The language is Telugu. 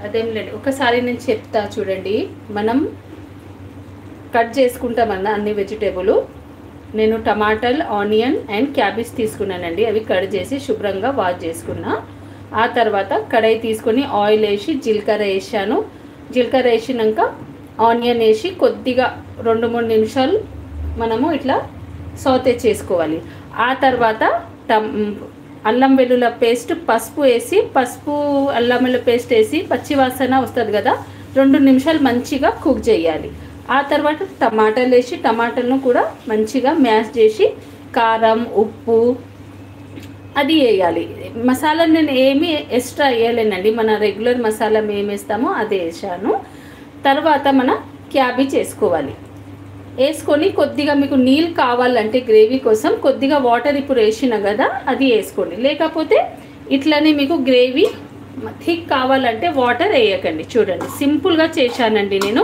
అదేం లేదు, ఒకసారి నేను చెప్తా చూడండి. మనం కట్ చేసుకుంటామన్నా అన్ని వెజిటేబుల్. నేను టమాటాలు, ఆనియన్ అండ్ క్యాబేజ్ తీసుకున్నానండి. అవి కట్ చేసి శుభ్రంగా వాష్ చేసుకున్నా. ఆ తర్వాత కడాయి తీసుకొని ఆయిల్ వేసి జీలకర్ర వేసాను. జీలకర్ర వేసినాక ఆనియన్ వేసి కొద్దిగా 2-3 నిమిషాలు మనము ఇట్లా సౌతే చేసుకోవాలి. ఆ తర్వాత అల్లం వెల్లుల్లి పేస్ట్, పసుపు వేసి, అల్లం వెల్లుల్లి పేస్ట్ వేసి పచ్చివాసన వస్తుంది కదా, 2 నిమిషాలు మంచిగా కుక్ చేయాలి. ఆ తర్వాత టమాటాలు వేసి టమాటాలను కూడా మంచిగా మ్యాష్ చేసి కారం, ఉప్పు అది వేయాలి. మసాలా నేను ఏమీ ఎక్స్ట్రా వేయలేనండి, మన రెగ్యులర్ మసాలా మేము వేస్తామో అదే వేసాను. తర్వాత మన క్యాబేజ్ వేసుకోవాలి. వేసుకొని కొద్దిగా మీకు నీళ్ళు కావాలంటే గ్రేవీ కోసం కొద్దిగా వాటర్ ఇప్పుడు వేసిన కదా అది వేసుకోండి. లేకపోతే ఇట్లనే మీకు గ్రేవీ థిక్ కావాలంటే వాటర్ వేయకండి. చూడండి సింపుల్గా చేశానండి నేను.